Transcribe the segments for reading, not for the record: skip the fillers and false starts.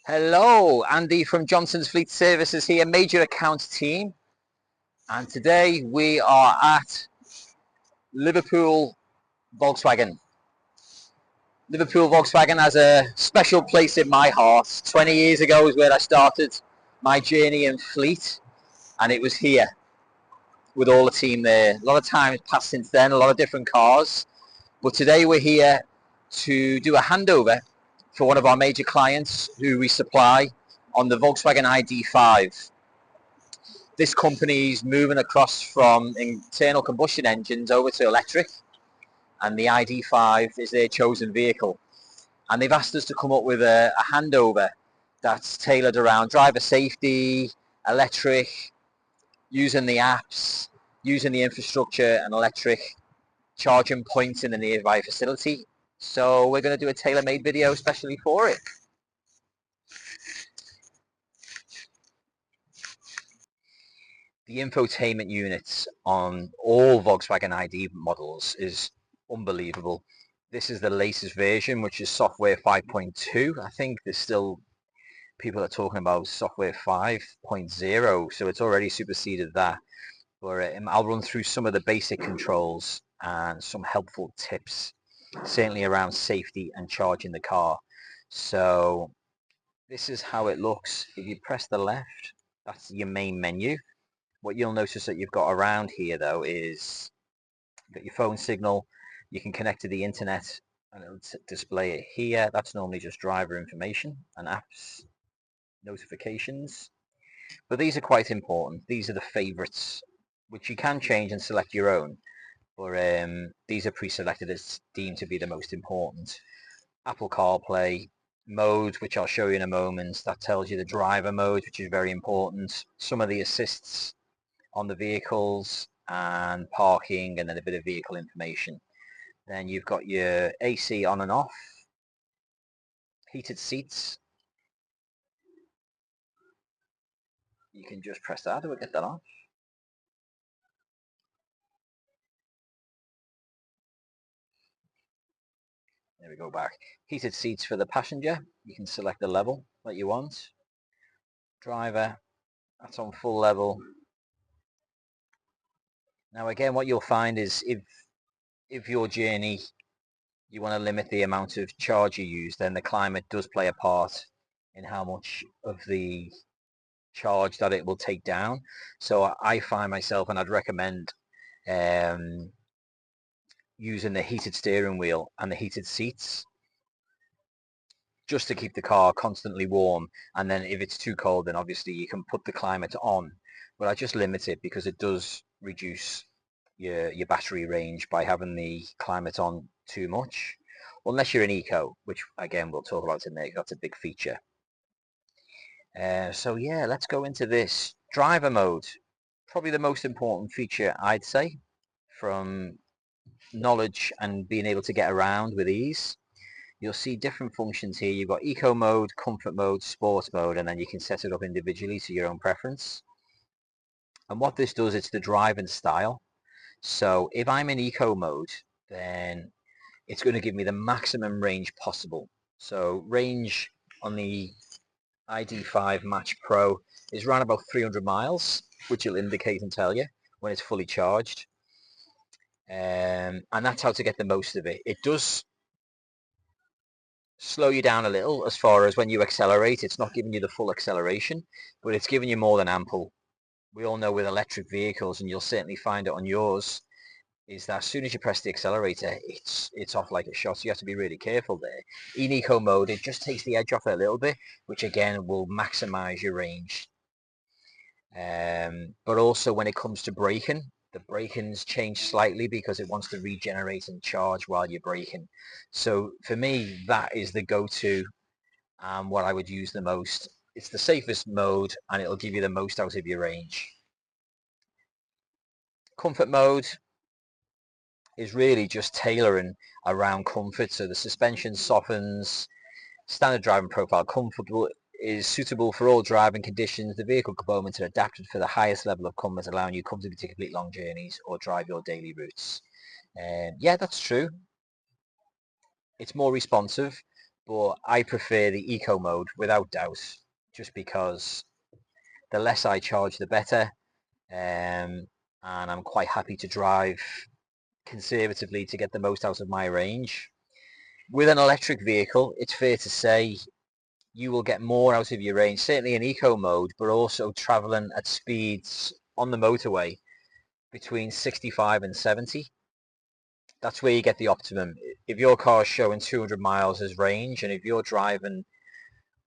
Hello, Andy from Johnson's Fleet Services here, major accounts team, and today we are at Liverpool Volkswagen. Liverpool Volkswagen has a special place in my heart. 20 years ago is where I started my journey in fleet, and it was here with all the team there. A lot of time has passed since then, a lot of different cars, but today we're here to do a handover for one of our major clients who we supply on the Volkswagen ID.5. This company's moving across from internal combustion engines over to electric, and the ID.5 is their chosen vehicle. And they've asked us to come up with a handover that's tailored around driver safety, electric, using the apps, using the infrastructure and electric charging points in the nearby facility. So we're going to do a tailor-made video especially for it. The infotainment units on all Volkswagen ID models is unbelievable. This is the latest version, which is software 5.2. I think there's still people are talking about software 5.0, so it's already superseded that. But I'll run through some of the basic controls and some helpful tips, certainly around safety and charging the car. So this is how it looks. If you press the left, that's your main menu. What you'll notice that you've got around here though is you've got your phone signal. You can connect to the internet and it'll display it here. That's normally just driver information and apps notifications. But these are quite important. These are the favorites, which you can change and select your own. But these are pre-selected as deemed to be the most important. Apple CarPlay mode, which I'll show you in a moment. That tells you the driver mode, which is very important. Some of the assists on the vehicles and parking, and then a bit of vehicle information. Then you've got your AC on and off, heated seats. You can just press that. We'll get that on. There we go back. Heated seats for the passenger. You can select the level that you want. Driver, that's on full level. Now again, what you'll find is if your journey, you want to limit the amount of charge you use, then the climate does play a part in how much of the charge that it will take down. So I find myself, and I'd recommend using the heated steering wheel and the heated seats just to keep the car constantly warm. And then if it's too cold, then obviously you can put the climate on, but I just limit it because it does reduce your battery range by having the climate on too much, unless you're an eco, which again we'll talk about today. That's a big feature. So yeah, let's go into this. Driver mode, probably the most important feature I'd say, from knowledge and being able to get around with ease. You'll see different functions here. You've got eco mode, comfort mode, sports mode, and then you can set it up individually to your own preference. And what this does, it's the drive and style. So if I'm in eco mode, then it's going to give me the maximum range possible. So range on the ID.5 Match Pro is around about 300 miles, which will indicate and tell you when it's fully charged. And that's how to get the most of it. It does slow you down a little as far as when you accelerate. It's not giving you the full acceleration, but it's giving you more than ample. We all know with electric vehicles, and you'll certainly find it on yours, is that as soon as you press the accelerator, it's off like a shot. So you have to be really careful there. In eco mode, it just takes the edge off it a little bit, which again will maximize your range. But also when it comes to braking, the braking's changed slightly because it wants to regenerate and charge while you're braking. So for me, that is the go-to and what I would use the most. It's the safest mode and it'll give you the most out of your range. Comfort mode is really just tailoring around comfort. So the suspension softens, standard driving profile comfortable, is suitable for all driving conditions. The vehicle components are adapted for the highest level of comfort, allowing you comfortably to complete long journeys or drive your daily routes. Yeah, that's true. It's more responsive, but I prefer the eco mode without doubt, just because the less I charge the better, and I'm quite happy to drive conservatively to get the most out of my range. With an electric vehicle, it's fair to say you will get more out of your range, certainly in eco mode, but also traveling at speeds on the motorway between 65 and 70. That's where you get the optimum. If your car's showing 200 miles as range, and if you're driving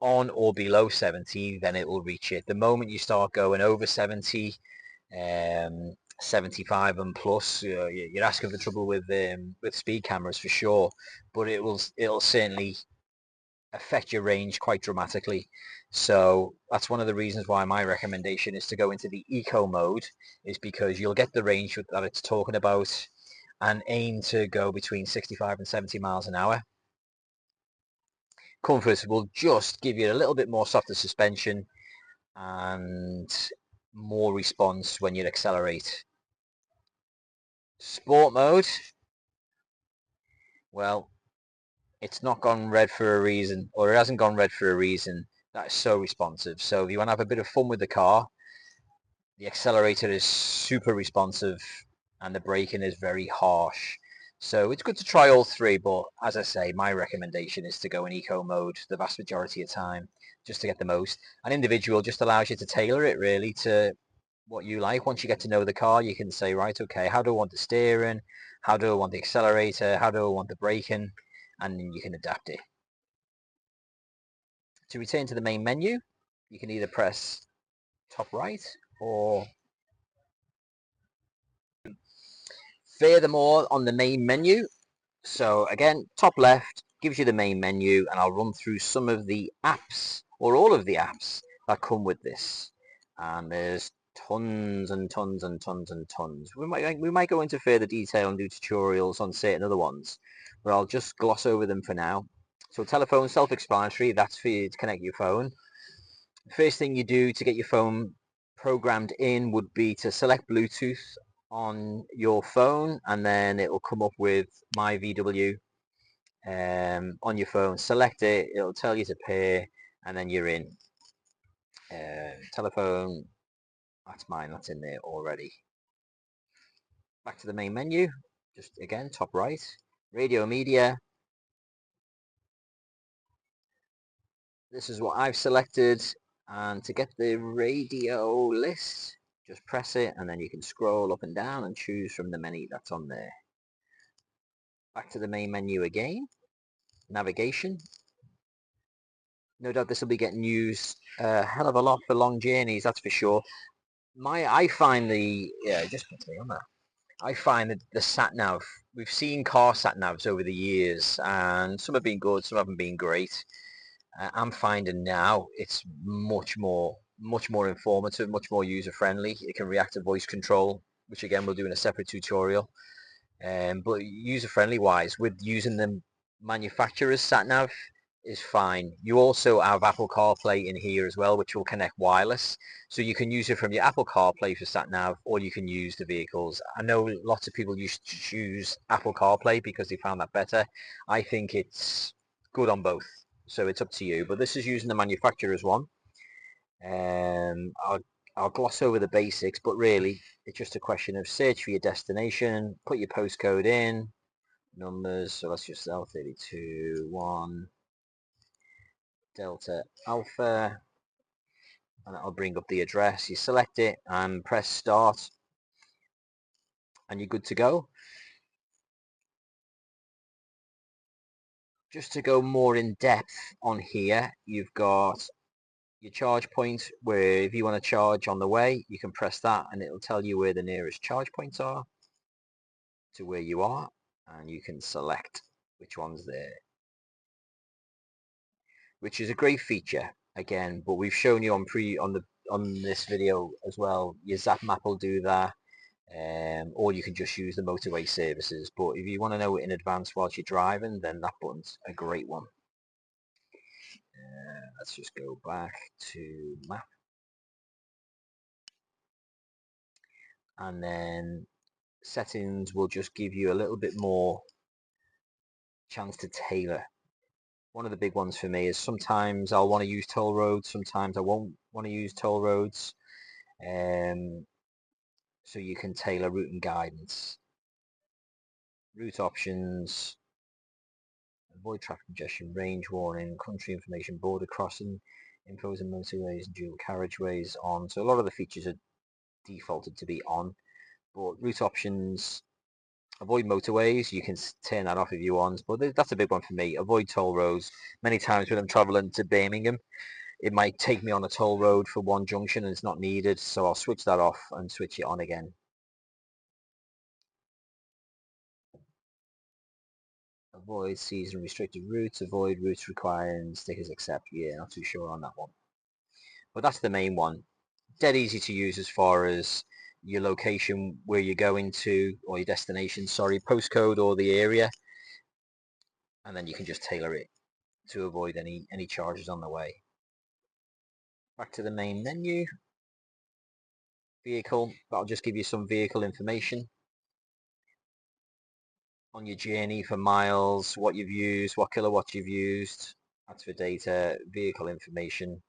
on or below 70, then it will reach it. The moment you start going over 70, 75 and plus, you're asking for trouble with speed cameras for sure, but it'll certainly affect your range quite dramatically. So that's one of the reasons why my recommendation is to go into the eco mode, is because you'll get the range that it's talking about and aim to go between 65 and 70 miles an hour. Comfort will just give you a little bit more softer suspension and more response when you accelerate. Sport mode, well, it's not gone red for a reason, or it hasn't gone red for a reason. That is so responsive. So if you want to have a bit of fun with the car, the accelerator is super responsive and the braking is very harsh. So it's good to try all three, but as I say, my recommendation is to go in eco mode the vast majority of time, just to get the most. An individual just allows you to tailor it really to what you like. Once you get to know the car, you can say, right, okay, how do I want the steering? How do I want the accelerator? How do I want the braking? And then you can adapt it. To return to the main menu, you can either press top right or furthermore on the main menu. So again, top left gives you the main menu, and I'll run through some of the apps, or all of the apps that come with this. And there's tons and tons and tons and tons. We might go into further detail and do tutorials on certain other ones, but I'll just gloss over them for now. So telephone, self-explanatory, that's for you to connect your phone. First thing you do to get your phone programmed in would be to select Bluetooth on your phone, and then it will come up with my VW on your phone. Select it, it'll tell you to pair, and then you're in. Telephone, that's mine, that's in there already. Back to the main menu, just again top right, radio media. This is what I've selected, and to get the radio list, just press it and then you can scroll up and down and choose from the many that's on there. Back to the main menu again, navigation. No doubt this will be getting used a hell of a lot for long journeys, that's for sure. I find just put me on that. I find that the sat nav, we've seen car sat navs over the years, and some have been good, some haven't been great. I'm finding now it's much more informative, much more user friendly. It can react to voice control, which again we'll do in a separate tutorial. But user friendly wise, with using the manufacturer's sat nav is fine. You also have Apple CarPlay in here as well, which will connect wireless. So you can use it from your Apple CarPlay for sat nav, or you can use the vehicles. I know lots of people used to choose Apple CarPlay because they found that better. I think it's good on both. So it's up to you. But this is using the manufacturer's one. I'll gloss over the basics, but really it's just a question of search for your destination, put your postcode in, numbers, so that's just L32 1 Delta Alpha, and that'll bring up the address. You select it and press start, and you're good to go. Just to go more in depth on here, you've got your charge point, where if you want to charge on the way, you can press that and it'll tell you where the nearest charge points are to where you are, and you can select which one's there, which is a great feature again, but we've shown you on this video as well. Your Zap map will do that, or you can just use the motorway services. But if you want to know it in advance whilst you're driving, then that button's a great one. Let's just go back to map, and then settings will just give you a little bit more chance to tailor One of the big ones for me is sometimes I'll want to use toll roads, sometimes I won't want to use toll roads. So you can tailor route and guidance. Route options, avoid traffic congestion, range warning, country information, border crossing, infos and motorways and dual carriageways on. So a lot of the features are defaulted to be on, but route options, avoid motorways, you can turn that off if you want, but that's a big one for me. Avoid toll roads. Many times when I'm traveling to Birmingham, it might take me on a toll road for one junction and it's not needed, so I'll switch that off and switch it on again. Avoid season restricted routes, avoid routes requiring stickers except. Yeah, not too sure on that one. But that's the main one. Dead easy to use as far as your location, where you're going to, or your destination, sorry, postcode or the area. And then you can just tailor it to avoid any charges on the way. Back to the main menu. Vehicle, that'll just give you some vehicle information on your journey for miles, what you've used, what kilowatts you've used. That's for data, vehicle information.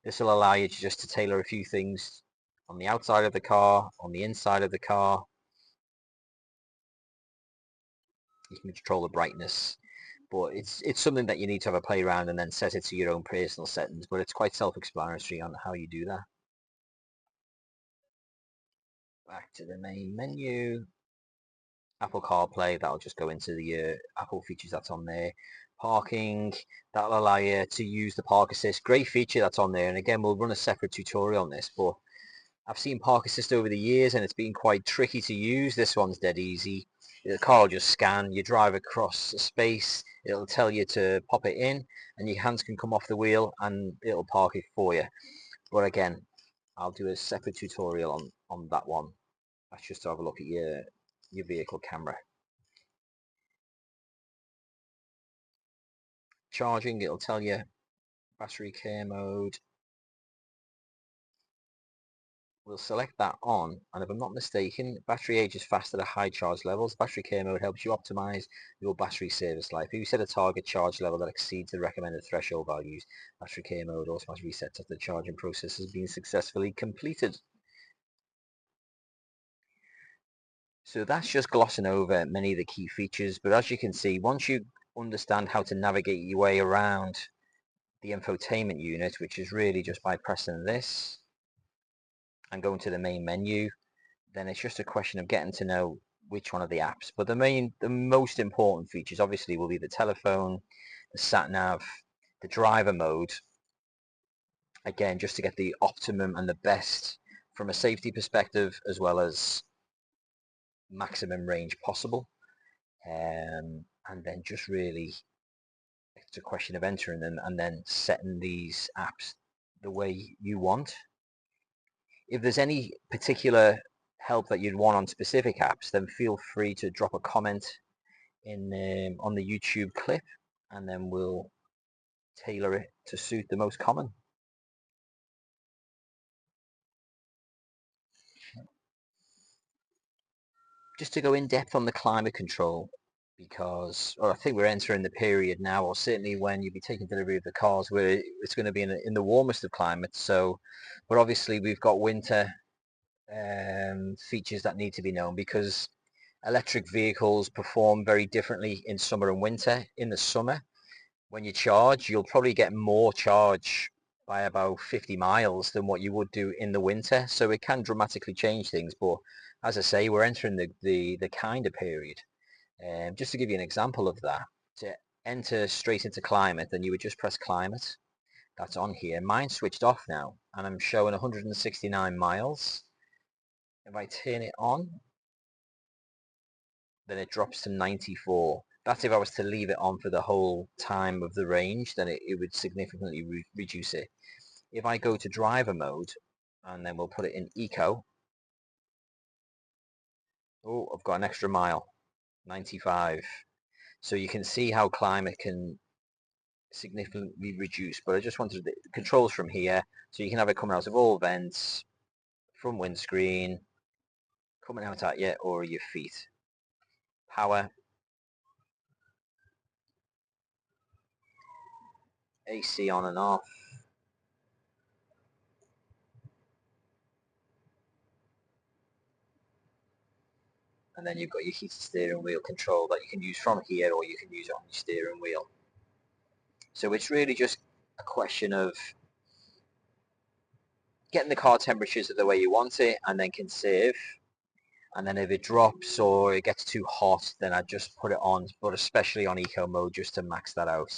This will allow you just to tailor a few things on the outside of the car, on the inside of the car. You can control the brightness, but it's something that you need to have a play around and then set it to your own personal settings, but it's quite self-explanatory on how you do that. Back to the main menu. Apple CarPlay, that'll just go into the Apple features that's on there. Parking, that'll allow you to use the park assist. Great feature that's on there, and again we'll run a separate tutorial on this, but I've seen park assist over the years and it's been quite tricky to use. This one's dead easy. The car will just scan, you drive across a space, it'll tell you to pop it in and your hands can come off the wheel and it'll park it for you. But again, I'll do a separate tutorial on that one. That's just to have a look at your vehicle camera. Charging, it'll tell you battery care mode. We'll select that on, and if I'm not mistaken, battery age is fast at a high charge levels. Battery care mode helps you optimize your battery service life. If you set a target charge level that exceeds the recommended threshold values, battery care mode automatically resets after the charging process has been successfully completed. So that's just glossing over many of the key features, but as you can see, once you understand how to navigate your way around the infotainment unit, which is really just by pressing this and going to the main menu, then it's just a question of getting to know which one of the apps. But the most important features obviously will be the telephone, the sat nav, the driver mode. Again, just to get the optimum and the best from a safety perspective, as well as maximum range possible. And then just really, it's a question of entering them and then setting these apps the way you want. If there's any particular help that you'd want on specific apps, then feel free to drop a comment in on the YouTube clip, and then we'll tailor it to suit the most common. Just to go in depth on the climate control, because I think we're entering the period now, or certainly when you'll be taking delivery of the cars, where it's going to be in the warmest of climates. So, but obviously we've got winter features that need to be known, because electric vehicles perform very differently in summer and winter. In the summer, when you charge, you'll probably get more charge by about 50 miles than what you would do in the winter. So it can dramatically change things. But as I say, we're entering the kind of period. Just to give you an example of that, to enter straight into climate, then you would just press climate. That's on here. Mine's switched off now, and I'm showing 169 miles. If I turn it on, then it drops to 94. That's if I was to leave it on for the whole time of the range, then it would significantly reduce it. If I go to driver mode, and then we'll put it in eco, oh, I've got an extra mile, 95. So you can see how climate can significantly reduce, but I just wanted the controls from here, so you can have it coming out of all vents, from windscreen, coming out at you, or your feet. Power, AC on and off. And then you've got your heated steering wheel control that you can use from here, or you can use it on your steering wheel. So it's really just a question of getting the car temperatures the way you want it, and then conserve. And then if it drops or it gets too hot, then I just put it on, but especially on eco mode, just to max that out.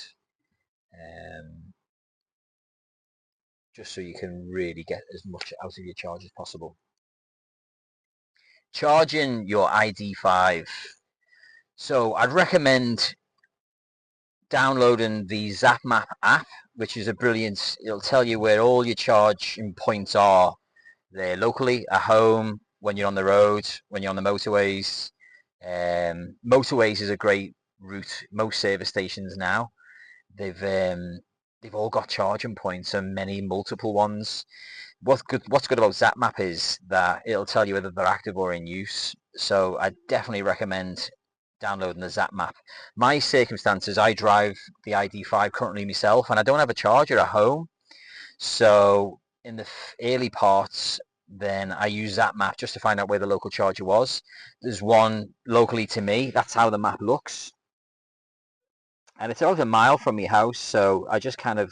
Just so you can really get as much out of your charge as possible. Charging your ID.5. So I'd recommend downloading the ZapMap app, which is a brilliant, it'll tell you where all your charging points are there locally, at home, when you're on the road, when you're on the motorways. Motorways is a great route. Most service stations now, they've all got charging points, and many multiple ones. What's good about ZapMap is that it'll tell you whether they're active or in use. So I definitely recommend downloading the ZapMap. My circumstances, I drive the ID.5 currently myself, and I don't have a charger at home. So in the early parts, then I use ZapMap just to find out where the local charger was. There's one locally to me. That's how the map looks. And it's about a mile from my house, so I just kind of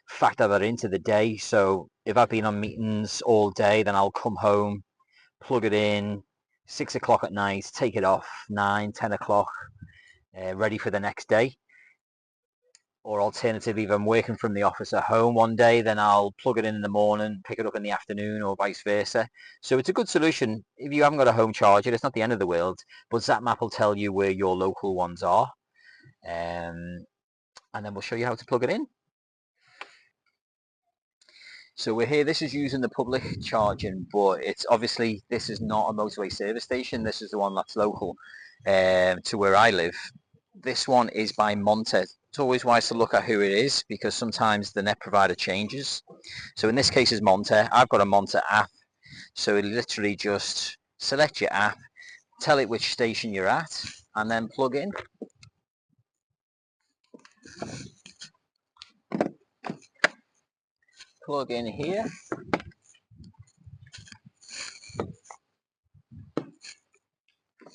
factor that into the day. So if I've been on meetings all day, then I'll come home, plug it in, 6 o'clock at night, take it off, 9, 10 o'clock, ready for the next day. Or alternatively, if I'm working from the office at home one day, then I'll plug it in the morning, pick it up in the afternoon, or vice versa. So it's a good solution. If you haven't got a home charger, it's not the end of the world, but ZapMap will tell you where your local ones are. And then we'll show you how to plug it in. So we're here, this is using the public charging, but it's obviously, this is not a motorway service station. This is the one that's local to where I live. This one is by Monte. It's always wise to look at who it is, because sometimes the net provider changes. So in this case is Monte. I've got a Monte app. So it literally just select your app, tell it which station you're at, and then plug in. Plug in here.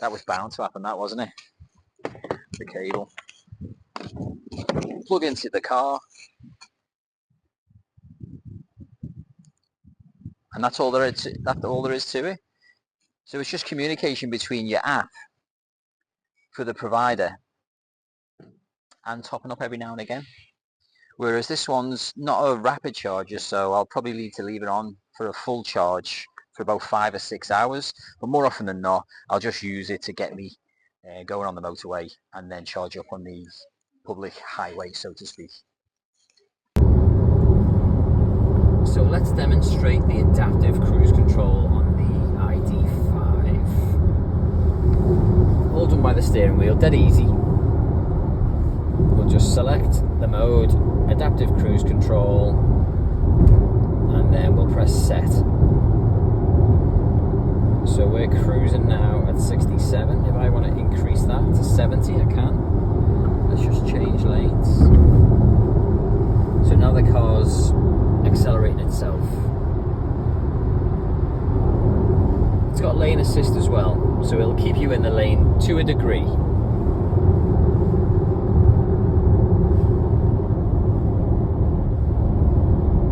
That was bound to happen, that wasn't it? The cable. Plug into the car. And that's all there is to it. So it's just communication between your app for the provider and topping up every now and again. Whereas this one's not a rapid charger, so I'll probably need to leave it on for a full charge for about 5 or 6 hours. But more often than not, I'll just use it to get me going on the motorway and then charge up on the public highway, so to speak. So let's demonstrate the adaptive cruise control on the ID.5. All done by the steering wheel, dead easy. We'll just select the mode, adaptive cruise control, and then we'll press set. So we're cruising now at 67. If I want to increase that to 70, I can. Let's just change lanes. So now the car's accelerating itself. It's got lane assist as well, so it'll keep you in the lane to a degree.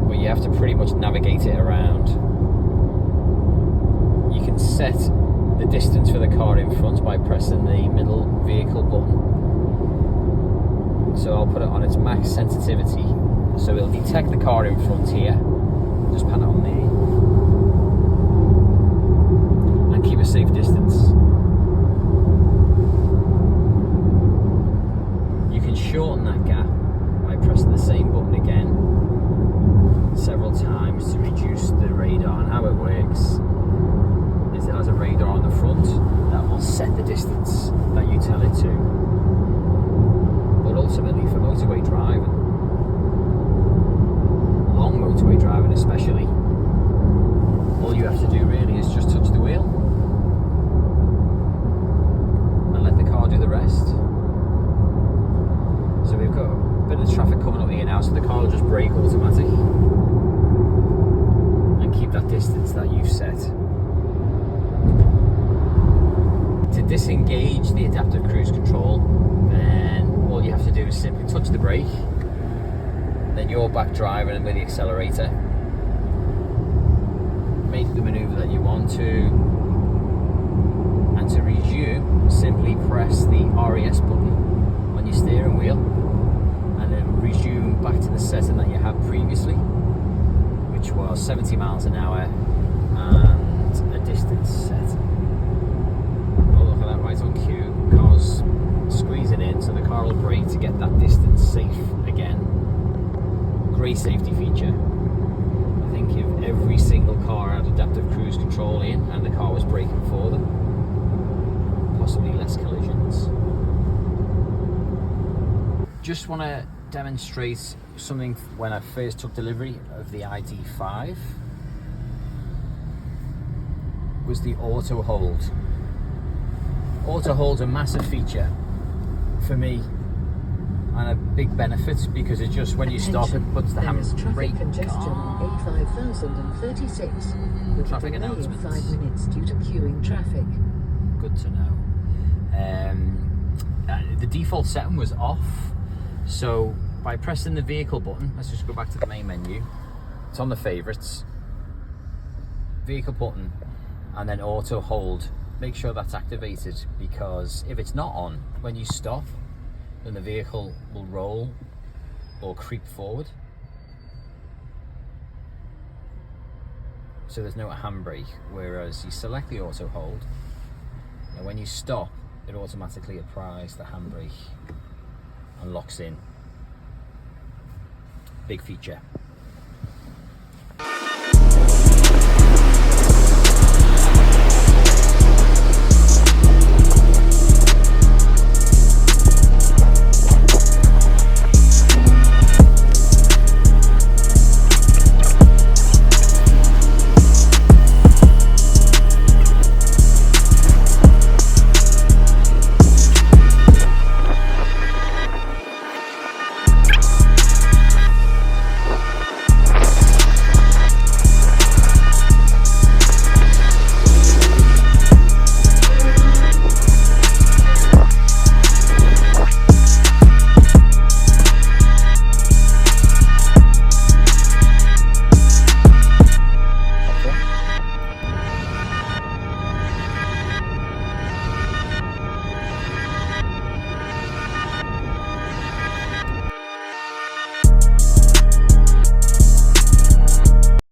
But you have to pretty much navigate it around. You can set the distance for the car in front by pressing the middle vehicle button. So I'll put it on its max sensitivity. So it'll detect the car in front here. Just pan it on there. And keep a safe distance. You can shorten that gap by pressing the same button again several times to reduce the radar. And how it works is it has a radar on the front that will set the distance that you tell it to. But ultimately, for motorway driving, long motorway driving especially, all you have to do really is just touch the wheel and let the car do the rest. So we've got a bit of traffic coming up here now, so the car brake, then you're back driving and with the accelerator. Make the manoeuvre that you want to, and to resume, simply press the RES button on your steering wheel and then resume back to the setting that you had previously, which was 70 miles an hour and a distance set. Oh, look at that, right on cue. Car's squeezing in, so the car will brake to get that distance safe again. Great safety feature. I think if every single car had adaptive cruise control in and the car was braking for them, possibly less collisions. Just want to demonstrate something when I first took delivery of the ID.5 was the auto hold. Auto hold's a massive feature for me and a big benefit because it just, when you stop, it puts the handbrake congestion on A5036 with a delay of 5 minutes due to queuing traffic. Good to know. The default setting was off, so by pressing the vehicle button, let's just go back to the main menu. It's on the favorites, vehicle button, and then auto hold. Make sure that's activated, because if it's not on, when you stop, then the vehicle will roll or creep forward. So there's no handbrake, whereas you select the auto hold, and when you stop, it automatically applies the handbrake and locks in. Big feature.